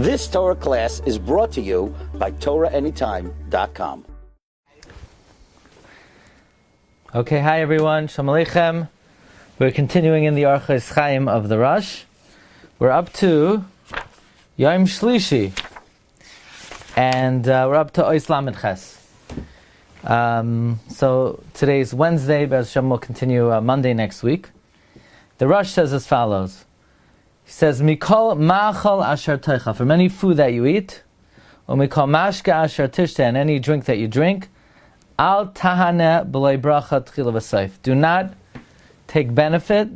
This Torah class is brought to you by TorahAnytime.com. Okay, hi everyone, Shalom Aleichem. We're continuing in the Orchos Chaim of the Rosh. We're up to Yom Shlishi, and we're up to Ois Lamed Ches. So today's Wednesday, but Hashem will continue Monday next week. The Rosh says as follows. He says, Mikol ma'achal asher toicha, from any food that you eat, or mikol mashka asher tishta, and any drink that you drink, al tahane b'lei bracha tchila v'seif. Do not take benefit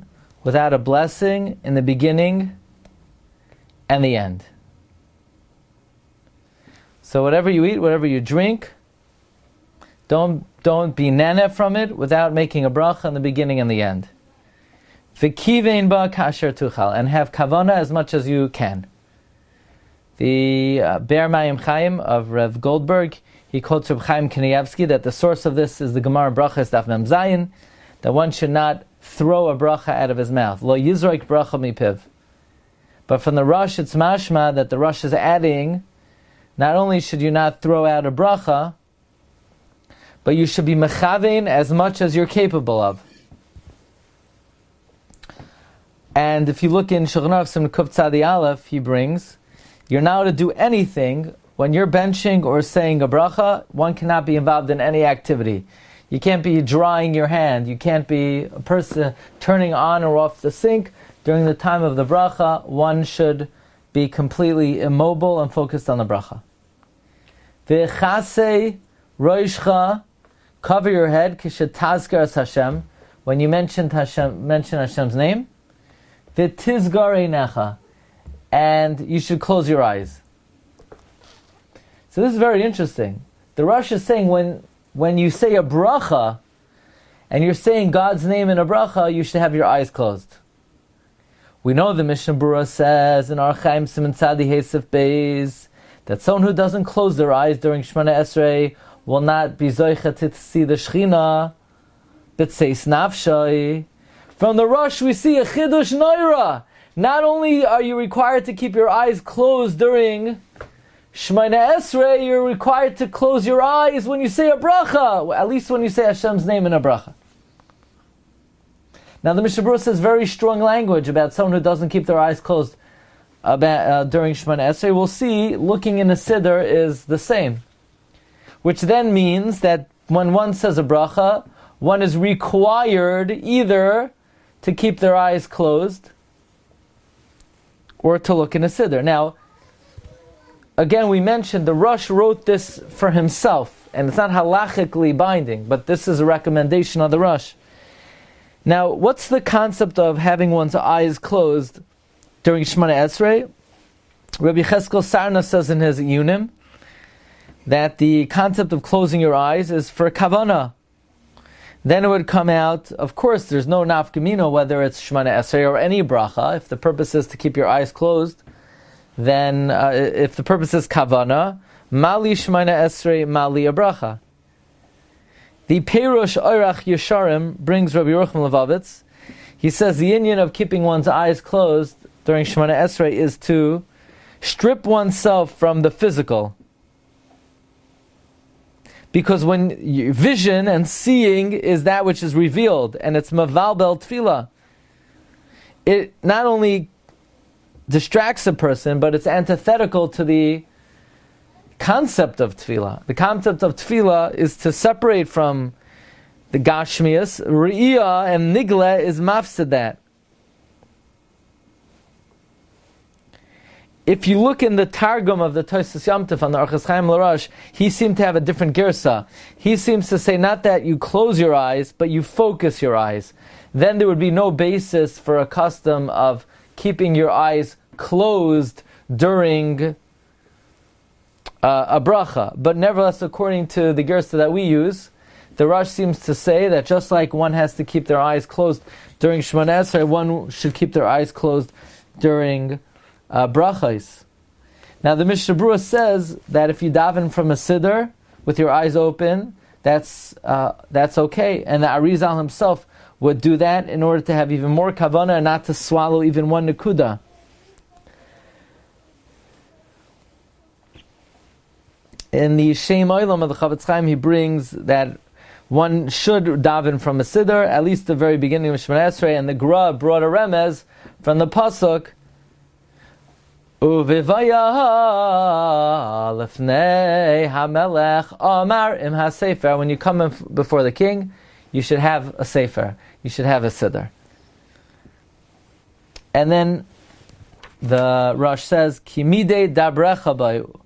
without a blessing in the beginning and the end. So whatever you eat, whatever you drink, don't be nana from it without making a bracha in the beginning and the end. V'kivein ba kasher tuchal, and have kavana as much as you can. The Be'er Mayim Chaim of Rev Goldberg, he quotes Reb Chaim Kanievsky that the source of this is the Gemara Bracha Daf Mem Zayin, that one should not throw a bracha out of his mouth. Lo yizroik bracha mipiv. But from the Rosh, it's mashma that the Rosh is adding, not only should you not throw out a bracha, but you should be mechavein as much as you're capable of. And if you look in Shulchan Aruch Simon Kuf Tzadi Aleph, he brings, you're not allowed to do anything when you're benching or saying a bracha. One cannot be involved in any activity. You can't be drying your hand. You can't be a person turning on or off the sink during the time of the bracha. One should be completely immobile and focused on the bracha. V'chasei roishcha, cover your head, kishetazkar es Hashem, when you mention Hashem's name. V'tizgar einecha, and you should close your eyes. So this is very interesting. The Rosh is saying when you say a bracha, and you're saying God's name in a bracha, you should have your eyes closed. We know the Mishnah Berurah says in Ar Chaim Siman Tzadi Hesef Beis that someone who doesn't close their eyes during Shemona Esrei will not be zoichet to see the Shechina, b'tzeis nafshai. From the Rosh we see a chidush noira. Not only are you required to keep your eyes closed during Shemona Esrei, you're required to close your eyes when you say a bracha, at least when you say Hashem's name in a bracha. Now the Mishnah Berurah says very strong language about someone who doesn't keep their eyes closed during Shemona Esrei. We'll see, looking in a siddur is the same. Which then means that when one says a bracha, one is required either to keep their eyes closed or to look in a siddur. Now, again, we mentioned the Rosh wrote this for himself, and it's not halachically binding, but this is a recommendation of the Rosh. Now, what's the concept of having one's eyes closed during Shemona Esrei? Rabbi Cheskel Sarna says in his Yunim that the concept of closing your eyes is for kavana. Then it would come out, of course, there's no nafkamino whether it's Shemona Esrei or any bracha. If the purpose is to keep your eyes closed, then if the purpose is kavana, mali Shemona Esrei, mali a bracha. The Perush Oirach Yesharim brings Rabbi Yerucham Levavitz. He says the inyan of keeping one's eyes closed during Shemona Esrei is to strip oneself from the physical. Because when vision and seeing is that which is revealed, and it's mavalbel tefillah, it not only distracts a person, but it's antithetical to the concept of tefillah. The concept of tefillah is to separate from the gashmias. Re'iyah and nigle is mafsid that. If you look in the Targum of the Tosfos Yom Tov on the Orchos Chaim L'Rosh, he seemed to have a different girsa. He seems to say not that you close your eyes, but you focus your eyes. Then there would be no basis for a custom of keeping your eyes closed during a bracha. But nevertheless, according to the gersa that we use, the Rosh seems to say that just like one has to keep their eyes closed during Shemona Esrei, one should keep their eyes closed during brachas. Now the Mishnah Berurah says that if you daven from a siddur with your eyes open, that's okay. And the Arizal himself would do that in order to have even more kavanah and not to swallow even one nekuda. In the Shem Olam of the Chavetz Chaim, he brings that one should daven from a siddur, at least the very beginning of Shemona Esrei, and the Gra brought a remez from the pasuk, Uvivaya lefnei hamelech amar im hasefer. When you come before the king, you should have a sefer. You should have a siddur. And then the Rosh says, Kimide dabrecha bayu.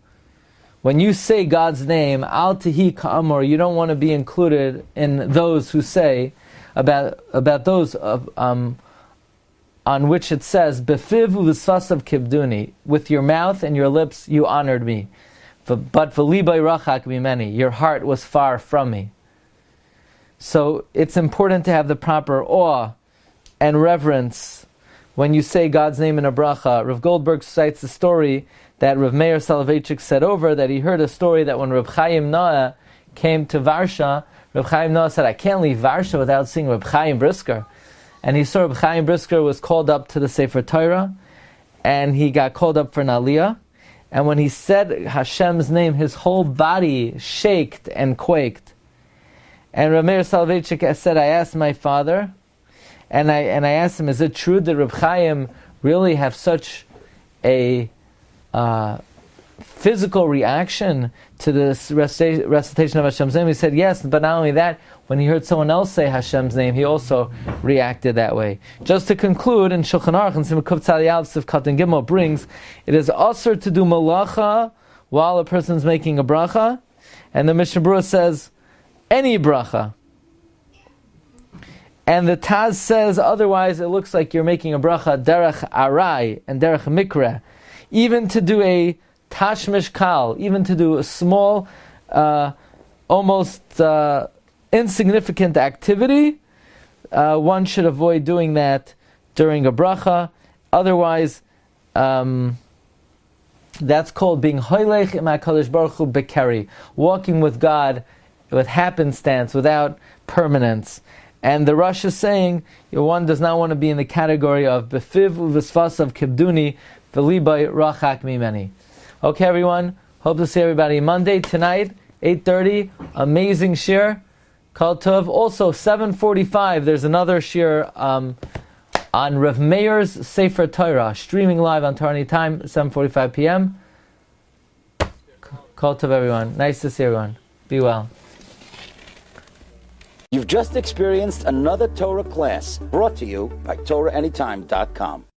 When you say God's name, al tihi ka'amor, you don't want to be included in those who say about those on which it says, Befiv u'v'sfasav kibduni, with your mouth and your lips you honored me, but v'libay rachak mimeni, your heart was far from me. So it's important to have the proper awe and reverence when you say God's name in a bracha. Rav Goldberg cites the story that Rav Meir Soloveitchik said over, that he heard a story that when Rav Chaim Noah came to Varsha, Rav Chaim Noah said, I can't leave Varsha without seeing Rav Chaim Brisker. And he saw Rav Chaim Brisker was called up to the Sefer Torah, and he got called up for an aliyah. And when he said Hashem's name, his whole body shaked and quaked. And Rav Meir Soloveitchik said, I asked my father, and I asked him, is it true that Rav Chaim really have such a physical reaction to this recitation of Hashem's name? He said yes, but not only that, when he heard someone else say Hashem's name, he also reacted that way. Just to conclude, in Shulchan Aruch, in Simon Kuf Tzadi Aleph Sif Katan Gimel brings, it is also to do malacha while a person is making a bracha, and the Mishnah Berurah says, any bracha. And the Taz says, otherwise it looks like you're making a bracha derech arai and derech mikra. Even to do a tashmish kal, even to do a small, almost insignificant activity, one should avoid doing that during a bracha. Otherwise, that's called being hoylech im HaKadosh Baruch Hu bekeri, walking with God with happenstance, without permanence. And the Rosh is saying, one does not want to be in the category of befiv uv'sfasav kibduni v'libay rachak mimeni. Okay, everyone. Hope to see everybody Monday tonight, 8:30. Amazing shir. Kol Tov. Also, 7:45. There's another shir on Rav Meir's Sefer Torah, streaming live on Torah Anytime, 7:45 p.m. Kol Tov, everyone. Nice to see everyone. Be well. You've just experienced another Torah class brought to you by TorahAnytime.com.